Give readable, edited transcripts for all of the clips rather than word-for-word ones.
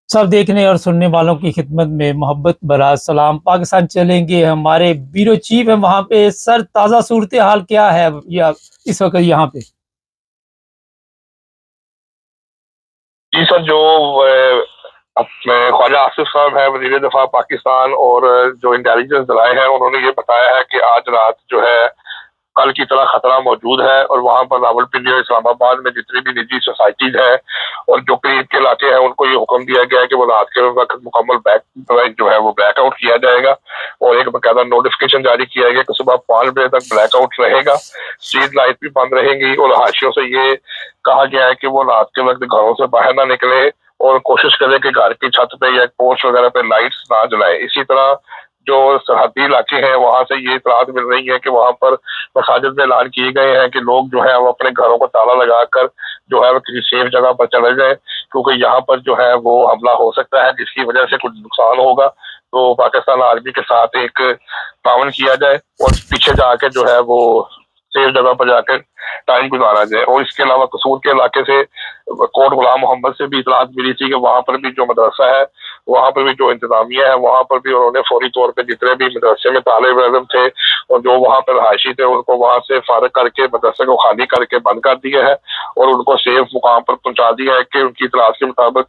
सब देखने और सुनने वालों की खिदमत में मोहब्बत भरा सलाम। पाकिस्तान चलेंगे, हमारे ब्यूरो चीफ है वहां पे। सर, ताज़ा सूरत हाल क्या है या इस वक्त यहाँ पे? जी सर, जो अपने ख्वाजा आसिफ साहब है, वजीर दफा पाकिस्तान, और जो इंटेलिजेंस दलाए हैं, उन्होंने ये बताया है कि आज रात जो है कल की तरह खतरा मौजूद है। और वहां पर रावलपिंडी और इस्लामाबाद में जितनी भी निजी सोसाइटीज है और जो करीब के इलाके हैं, उनको ये हुक्म दिया गया है कि वो रात के वक्त मुकम्मल बैक जो है वो ब्लैकआउट किया जाएगा। और एक बाकायदा नोटिफिकेशन जारी किया गया कि सुबह 5 बजे तक ब्लैकआउट रहेगा। स्ट्रीट लाइट भी बंद रहेंगी और हाशियों से ये कहा गया है कि वो रात के वक्त घरों से बाहर ना निकले और कोशिश करें कि घर की छत पे या पोस्ट वगैरह पे लाइट्स ना जलाए। इसी तरह जो सरहदी इलाके हैं वहां से ये इतलात मिल रही है कि वहां पर मसाजिद में ऐलान किए गए हैं कि लोग जो है वो अपने घरों को ताला लगाकर जो है वो किसी सेफ जगह पर चले जाए, क्योंकि यहाँ पर जो है वो हमला हो सकता है जिसकी वजह से कुछ नुकसान होगा। तो पाकिस्तान आर्मी के साथ एक ताउन किया जाए और पीछे जाके जो है वो सेफ जगह पर जाकर टाइम गुजारा जाए। और इसके अलावा कसूर के इलाके से कोट गुलाम मोहम्मद से भी इतलात मिली थी कि वहां पर भी जो मदरसा है, वहां पर भी जो इंतजामिया है, वहां पर भी उन्होंने फौरी तौर पे जितने भी मदरसे में तालिब इल्म थे और जो वहां पर रहायशी थे, उनको वहां से फारग करके मदरसे को खाली करके बंद कर दिया है और उनको सेफ मुकाम पर पहुंचा दिया है कि उनकी इतलात के मुताबिक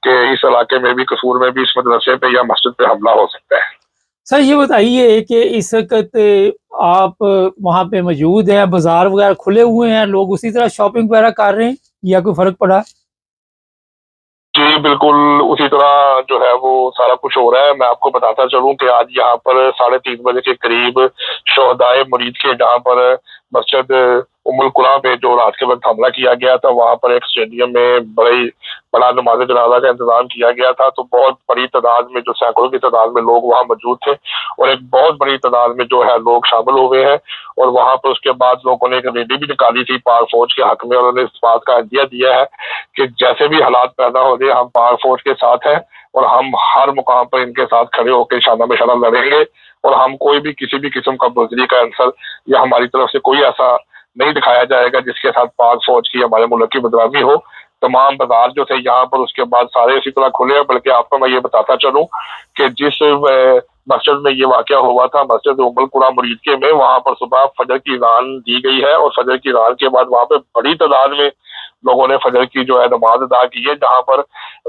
कि इस इलाके में भी, कसूर में भी, इस मदरसे पे या मस्जिद पे हमला हो सकता है। सर, ये बताइए कि इस वक्त आप वहां पे मौजूद हैं, बाजार वगैरह खुले हुए हैं, लोग उसी तरह शॉपिंग वगैरह कर रहे हैं या कोई फर्क पड़ा? जी बिल्कुल, उसी तरह जो है वो सारा कुछ हो रहा है। मैं आपको बताता चलूं कि आज यहाँ पर 3:30 बजे के करीब शोहदाए मुरीद के, जहाँ पर मस्जिद उम्मुल कुरा में जो रात के वक्त हमला किया गया था, वहां पर एक स्टेडियम में बड़ा नमाज जनाजा का इंतजाम किया गया था। तो बहुत बड़ी तादाद में, जो सैकड़ों की तादाद में लोग वहां मौजूद थे और एक बहुत बड़ी तादाद में जो है लोग शामिल हुए हैं। और वहां पर उसके बाद लोगों ने एक रैली भी निकाली थी पाक फौज के हक में। उन्होंने इस बात का हदिया दिया है कि जैसे भी हालात पैदा हो जाए, हम पाक फौज के साथ हैं और हम हर मुकाम पर इनके साथ खड़े होकर शाना बेशाना लड़ेंगे। और हम कोई भी किसी भी किस्म का बुजदली का आंसर या हमारी तरफ से कोई ऐसा नहीं दिखाया जाएगा जिसके साथ पाक फौज की, हमारे मुल्क की बदनामी हो। तमाम बाजार जो थे यहाँ पर उसके बाद सारे इसी तरह खुले हैं। बल्कि आपको मैं ये बताता चलूं कि जिस मस्जिद में ये वाकया हुआ था, मस्जिद उम्मुल कुरा मुरीद के में, वहां पर सुबह फजर की अज़ान दी गई है और फजर की अज़ान के बाद वहां पे बड़ी तादाद में लोगों ने फजर की जो है नमाज अदा की है। जहां पर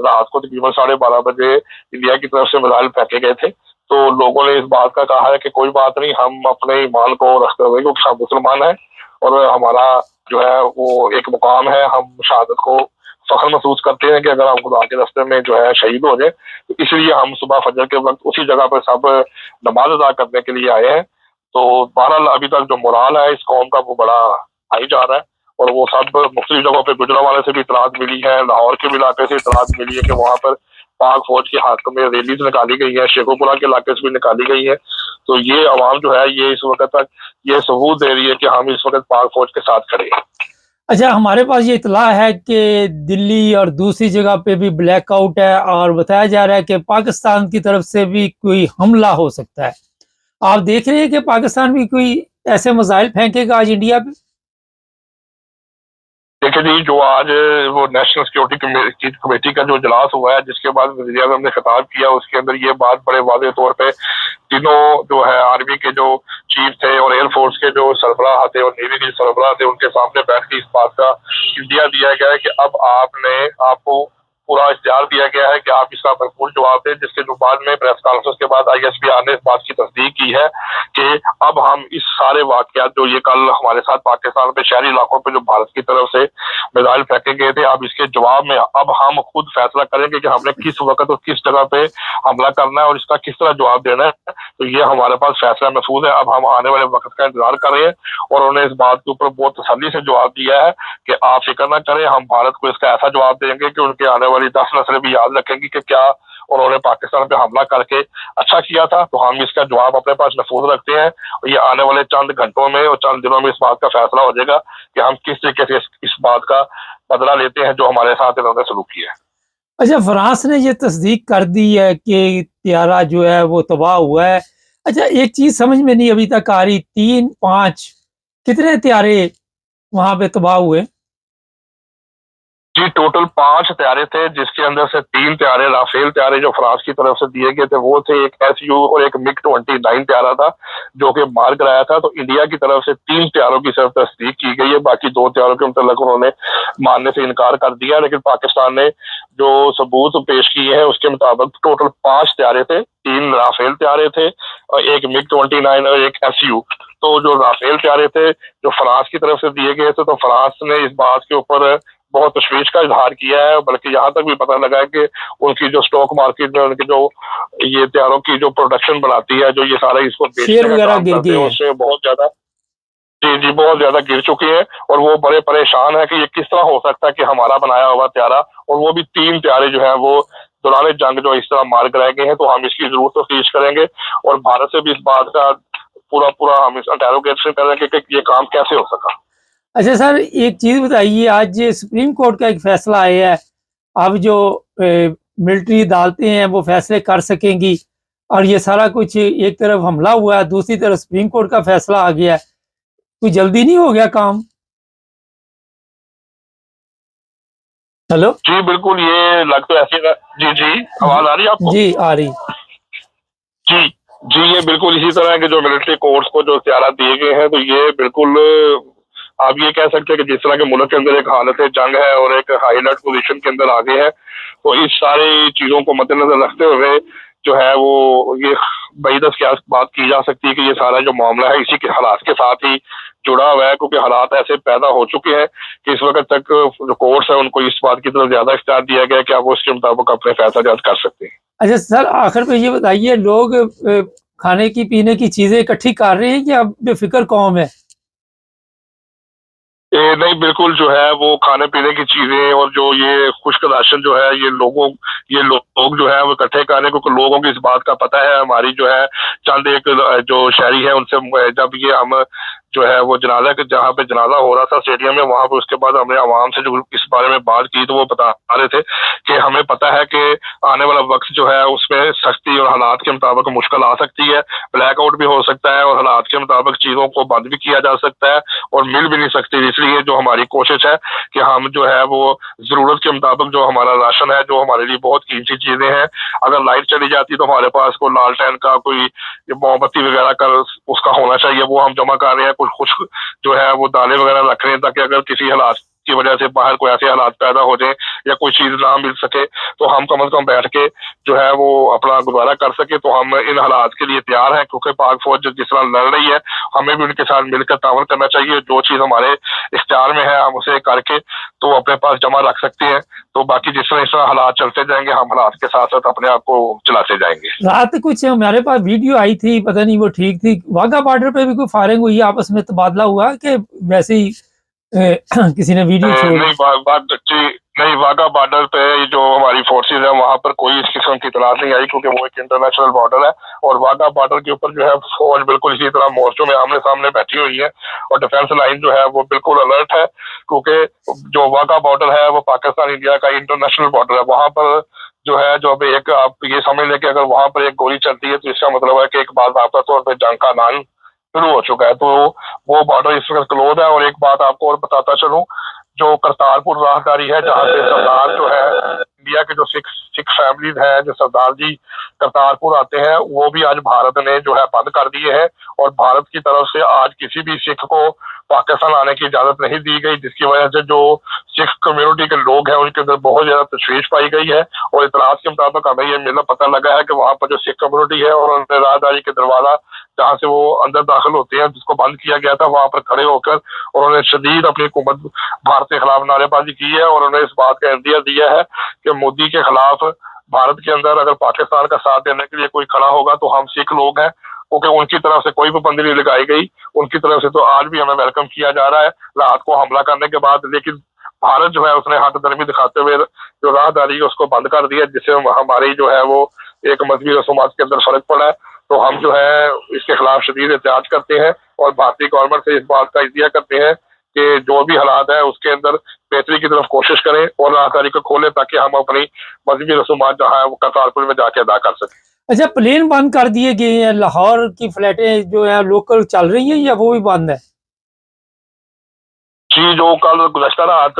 रात को तकरीबन 12:30 बजे इंडिया की तरफ से मिसाइल फेंके गए थे। तो लोगों ने इस बात का कहा है कि कोई बात नहीं, हम अपने ईमान को रखते हुए, क्योंकि हम मुसलमान हैं और हमारा जो है वो एक मुकाम है, हम शहादत को फख्र महसूस करते हैं कि अगर हम खुदा के रास्ते में जो है शहीद हो जाए। तो इसलिए हम सुबह फजर के वक्त उसी जगह पर सब नमाज अदा करने के लिए आए हैं। तो बहरहाल अभी तक जो मोराल है इस कौम का वो बड़ा हाई जा रहा है। और वो सब मुख्तलिफ जगहों पे गुजरांवाले से भी इतलात मिली है, लाहौर के भी इलाके से इतलात मिली है कि वहां पर पाक फौज के हाथ में रैलीज निकाली गई है, शेखोपुरा के इलाके से भी निकाली गई है। तो ये आवाम जो है ये इस वक्त तक ये सबूत दे रही है कि हम इस वक्त पाक फौज के साथ खड़े हैं। अच्छा, हमारे पास ये इतला है कि दिल्ली और दूसरी जगह पे भी ब्लैकआउट है और बताया जा रहा है कि पाकिस्तान की तरफ से भी कोई हमला हो सकता है। आप देख रहे हैं कि पाकिस्तान भी कोई ऐसे मिसाइल फेंकेगा आज इंडिया पे? देखिए जी, जो आज वो नेशनल सिक्योरिटी कमेटी का जो इजलास हुआ है, जिसके बाद वज़ीर आज़म ने खिताब किया, उसके अंदर ये बात बड़े वाज़ेह तौर पे तीनों जो है आर्मी के जो चीफ थे और एयरफोर्स के जो सरबराह थे और नेवी के सरबराह थे, उनके सामने बैठ के इस बात का इंडिया दिया गया है कि अब आपको पूरा इख्तियार दिया गया है कि आप इसका भरपूर जवाब दें। जिसके जो बाद में प्रेस कॉन्फ्रेंस के बाद ISPR ने इस बात की तस्दीक की है कि अब हम इस सारे वाकयात जो ये कल हमारे साथ पाकिस्तान पे शहरी इलाकों पे जो भारत की तरफ से मिसाइल फेंके गए थे, अब इसके जवाब में अब हम खुद फैसला करेंगे कि हमने किस वक्त और किस जगह पे हमला करना है और इसका किस तरह जवाब देना है। तो ये हमारे पास फैसला महफूज है। अब हम आने वाले वक्त का इंतजार कर रहे हैं और उन्होंने इस बात के ऊपर बहुत तसल्ली से जवाब दिया है कि आप फिक्र ना करें, हम भारत को इसका ऐसा जवाब देंगे कि उनके आने वाली 10 नस्लें भी याद रखेंगी कि क्या उन्होंने पाकिस्तान पे हमला करके अच्छा किया था। तो हम इसका जवाब अपने पास महफूज रखते हैं और ये आने वाले चंद घंटों में और चंद दिनों में इस बात का फैसला हो जाएगा कि हम किस तरीके से इस बात का बदला लेते हैं जो हमारे साथ इन्होंने सलूक किया है। अच्छा, फ्रांस ने ये तस्दीक कर दी है कि त्यारा जो है वो तबाह हुआ है। अच्छा, एक चीज समझ में नहीं अभी तक आ रही, 3 5 कितने त्यारे वहां पे तबाह हुए? जी टोटल 5 तैयारे थे, जिसके अंदर से 3 तैयारे राफेल तैयारे जो फ्रांस की तरफ से दिए गए थे वो थे, एक SU और एक MiG-29 तैयारा था जो कि मार कराया था। तो इंडिया की तरफ से 3 तैयारों की सिर्फ तस्दीक की गई है, बाकी 2 तैयारों के मुतल्लिक उन्होंने मानने से इनकार कर दिया। लेकिन पाकिस्तान ने जो सबूत पेश किए हैं उसके मुताबिक टोटल 5 तैयारे थे, 3 राफेल तैयारे थे और एक MiG-29 और एक SU। तो जो राफेल तैयारे थे जो फ्रांस की तरफ से दिए गए थे, तो फ्रांस ने इस बात के ऊपर बहुत तशवीश का इजहार किया है, बल्कि यहाँ तक भी पता लगा है कि उनकी जो स्टॉक मार्केट में उनके जो ये तैयारों की जो प्रोडक्शन बनाती है, जो ये सारा इसको शेयर बेचने का वगैरह काम गिर करते गए हैं, हैं। उसमें बहुत ज्यादा जी जी बहुत ज्यादा गिर चुके हैं। और वो बड़े परेशान है कि ये किस तरह हो सकता है कि हमारा बनाया हुआ तैयारा, और वो भी 3 तैयारे जो है वो दौरान जंग जो इस तरह मार गिराए गए हैं। तो हम इसकी जरूर तफ्तीश करेंगे और भारत से भी इस बात का पूरा पूरा हम इस इंटेरोगेशन करेंगे कि ये काम कैसे हो सका। अच्छा सर, एक चीज बताइए, आज सुप्रीम कोर्ट का एक फैसला आया है, अब जो मिलिट्री अदालतें हैं वो फैसले कर सकेंगी, और ये सारा कुछ एक तरफ हमला हुआ है, दूसरी तरफ सुप्रीम कोर्ट का फैसला आ गया है, कोई जल्दी नहीं हो गया काम? हेलो जी बिल्कुल, ये लग तो ऐसे जी जी आवाज आ रही है आपको? जी आ रही। जी जी ये बिल्कुल इसी तरह के जो मिलिट्री कोर्ट्स को जो इख्तियारात दिए गए हैं, तो ये बिल्कुल आप ये कह सकते हैं कि जिस तरह के मुल्क के अंदर एक हालत जंग है और एक हाई अलर्ट पोजीशन के अंदर आ गए हैं, तो इस सारी चीजों को मद्देनजर रखते हुए जो है वो ये बईदस क्या बात की जा सकती है कि ये सारा जो मामला है इसी के हालात के साथ ही जुड़ा हुआ है, क्योंकि हालात ऐसे पैदा हो चुके हैं कि इस वक्त तक जो कोर्ट्स है उनको इस बात की तरफ ज्यादा इख्तियार दिया गया है कि आप वो इसके मुताबिक अपने फैसला कर सकते हैं। अच्छा सर, आखिर पे ये बताइए, लोग खाने की पीने की चीजें इकट्ठी कर रहे हैं या बेफिक्र कौम है? नहीं बिल्कुल जो है वो खाने पीने की चीजें और जो ये खुश्क राशन जो है ये लोग जो है वो इकट्ठे कर रहे हैं, क्योंकि लोगों को इस बात का पता है। हमारी जो है चंद एक जो शहरी है उनसे जब ये हम जो है वो जनाजा के जहाँ पे जनाजा हो रहा था स्टेडियम में, वहां पे उसके बाद हमने आवाम से जो इस बारे में बात की तो वो बता रहे थे कि हमें पता है कि आने वाला वक्त जो है उसमें सख्ती और हालात के मुताबिक मुश्किल आ सकती है, ब्लैकआउट भी हो सकता है और हालात के मुताबिक चीजों को बंद भी किया जा सकता है और मिल भी नहीं सकती। इसलिए जो हमारी कोशिश है कि हम जो है वो जरूरत के मुताबिक जो हमारा राशन है, जो हमारे लिए बहुत कीमती चीजें हैं, अगर लाइट चली जाती तो हमारे पास कोई लालटेन का कोई मोमबत्ती वगैरह का उसका होना चाहिए, वो हम जमा कर रहे हैं। कुछ खुश्क जो है वो दालें वगैरह रख रहे हैं ताकि अगर किसी हालात की वजह से बाहर कोई ऐसे हालात पैदा हो जाए या कोई चीज ना मिल सके तो हम कम से कम बैठ के जो है वो अपना गुजारा कर सके। तो हम इन हालात के लिए तैयार हैं, क्योंकि पाक फौज जिस तरह लड़ रही है हमें भी उनके साथ मिलकर तावन करना चाहिए। जो चीज हमारे इख्तियार में है हम उसे करके तो अपने पास जमा रख सकते हैं। तो बाकी जिस तरह इस तरह हालात चलते जाएंगे हम हालात के साथ साथ अपने आप को चलाते जाएंगे। रात कुछ हमारे पास वीडियो आई थी, पता नहीं वो ठीक थी, वाघा बॉर्डर पे भी कोई फायरिंग हुई, आपस में तबादला हुआ कि वैसे ही किसी ने वीडियो छोड़? नहीं वाघा बॉर्डर पे जो हमारी फोर्सेज है वहां पर कोई इस किस्म की इतलात नहीं आई, क्योंकि वो एक इंटरनेशनल बॉर्डर है और वाघा बॉर्डर के ऊपर जो है फौज बिल्कुल इसी तरह मोर्चों में आमने सामने बैठी हुई है और डिफेंस लाइन जो है वो बिल्कुल अलर्ट है, क्योंकि जो वाघा बॉर्डर है वो पाकिस्तान इंडिया का इंटरनेशनल बॉर्डर है। वहां पर जो है जो अब एक आप ये समझ लें कि अगर वहां पर एक गोली चलती है तो इसका मतलब है कि एक बात तौर पर जंग का ऐलान शुरू हो चुका है। तो वो बॉर्डर इस वक्त क्लोज है। और एक बात आपको और बताता चलूं, जो करतारपुर राहदारी है जहाँ पे सरदार जो है इंडिया के जो सिख फैमिलीज हैं, जो सरदार जी करतारपुर आते हैं, वो भी आज भारत ने जो है बंद कर दिए हैं और भारत की तरफ से आज किसी भी सिख को पाकिस्तान आने की इजाजत नहीं दी गई, जिसकी वजह से जो सिख कम्युनिटी के लोग हैं उनके अंदर बहुत ज्यादा तशवीश पाई गई है। और इतलात के मुताबिक हमें ये मिला पता लगा है कि वहां पर जो सिख कम्युनिटी है और उन्होंने राहदारी के दरवाजा जहाँ से वो अंदर दाखिल होते हैं जिसको बंद किया गया था, वहां पर खड़े होकर उन्होंने शदीद अपनी हुकूमत भारत के खिलाफ नारेबाजी की है और उन्होंने इस बात का इंदिया दिया है कि मोदी के खिलाफ भारत के अंदर अगर पाकिस्तान का साथ देने के लिए कोई खड़ा होगा तो हम सिख लोग हैं, क्योंकि उनकी तरफ से कोई पाबंदी नहीं लगाई गई, उनकी तरफ से तो आज भी हमें वेलकम किया जा रहा है रात को हमला करने के बाद। लेकिन भारत जो है उसने हाथ दरमी दिखाते हुए जो राहदारी है उसको बंद कर दिया, जिससे हमारी जो है वो एक मजहबी रसूमात के अंदर फर्क पड़ा है। तो हम जो है इसके खिलाफ शदीद एहतियात करते हैं और भारतीय गवर्नमेंट से इस बात का इज़्तिया करते हैं कि जो भी हालात है उसके अंदर बेहतरी की तरफ कोशिश करें और राहदारी को खोलें ताकि हम अपनी मजहबी रसूमात जहाँ है वो करतारपुर में जाके अदा कर सकें। अच्छा, प्लेन बंद कर दिए गए हैं, लाहौर की फ्लाइटें जो है लोकल चल रही हैं या वो भी बंद है? जी जो कल गुज़श्ता रात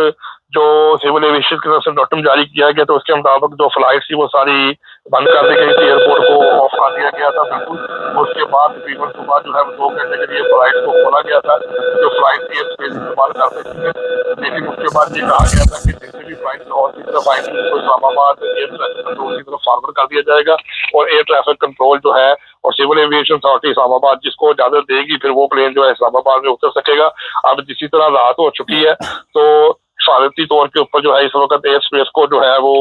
जो सिविल एविएशन की तरफ से नोटिस जारी किया गया, तो उसके मुताबिक जो फ्लाइट थी वो सारी बंद कर दी गई थी, एयरपोर्ट को ऑफ कर दिया गया था बिल्कुल। उसके बाद तकरीबन सुबह जो है 2 घंटे के लिए फ्लाइट को खोला गया था, जो फ्लाइट की स्पेस इस्तेमाल कर सकती है। लेकिन उसके बाद ये कहा गया था कि जैसे भी फ्लाइट लाहौर की तरफ आएंगी उसको इस्लामाबाद एयर ट्रैफिक कंट्रोल की तरफ फॉरवर्ड कर दिया जाएगा, और एयर ट्रैफिक कंट्रोल जो है और सिविल एविएशन अथॉरिटी इस्लामाबाद जिसको इजाजत देगी, फिर वो प्लेन जो है इस्लामाबाद में उतर सकेगा। अब जिसी तरह रात हो चुकी है, तो हिफाजती तौर के ऊपर जो है इस वक्त एयर स्पेस को जो है वो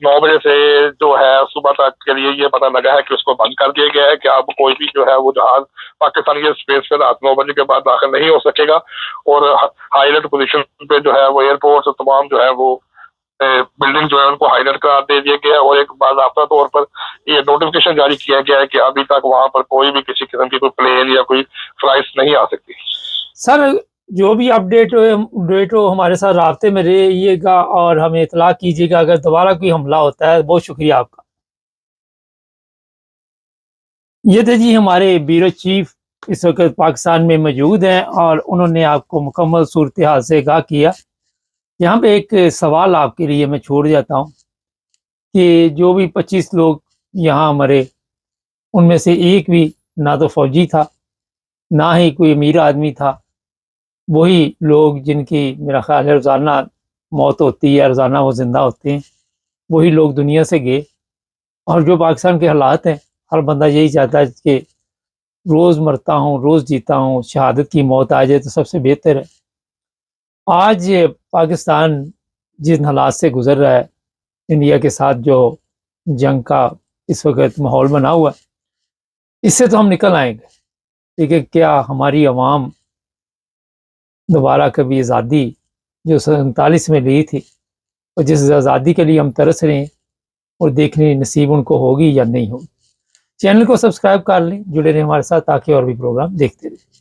9 बजे से जो है सुबह तक के लिए ये पता लगा है कि उसको बंद कर दिया गया है कि अब कोई भी जो है वो जहाज पाकिस्तान के स्पेस पे रात 9 बजे के बाद दाखिल नहीं हो सकेगा। और हाई अलर्ट पोजीशन पे जो है वो एयरपोर्ट तमाम जो है वो बिल्डिंग जो है उनको हाईलाइट करार दे दिया गया है, और एक बाकायदा तौर पर ये नोटिफिकेशन जारी किया गया है कि अभी तक वहां पर कोई भी किसी किस्म की कोई प्लेन या कोई फ्लाइट नहीं आ सकती। सर जो भी अपडेट हो हमारे साथ राब्ते में रहिएगा और हमें इतला कीजिएगा अगर दोबारा कोई हमला होता है। बहुत शुक्रिया आपका। ये थे जी हमारे ब्यूरो चीफ, इस वक्त पाकिस्तान में मौजूद हैं और उन्होंने आपको मुकम्मल सूरत हाल से आगाह किया। यहाँ पे एक सवाल आपके लिए मैं छोड़ जाता हूँ कि जो भी 25 लोग यहाँ मरे, उनमें से एक भी ना तो फौजी था, ना ही कोई अमीर आदमी था। वही लोग जिनकी मेरा ख्याल है रोज़ाना मौत होती है, रोज़ाना वो ज़िंदा होते हैं, वही लोग दुनिया से गए। और जो पाकिस्तान के हालात हैं, हर बंदा यही चाहता है कि रोज़ मरता हूँ, रोज़ जीता हूँ, शहादत की मौत आ जाए तो सबसे बेहतर है। आज पाकिस्तान जिन हालात से गुज़र रहा है, इंडिया के साथ जो जंग का इस वक्त माहौल बना हुआ है, इससे तो हम निकल आएंगे। ठीक है, क्या हमारी आवाम दोबारा कभी आज़ादी जो 47 में ली थी और जिस आज़ादी के लिए हम तरस रहे हैं और देखने नसीब उनको होगी या नहीं होगी। चैनल को सब्सक्राइब कर लें, जुड़े रहें हमारे साथ ताकि और भी प्रोग्राम देखते रहें।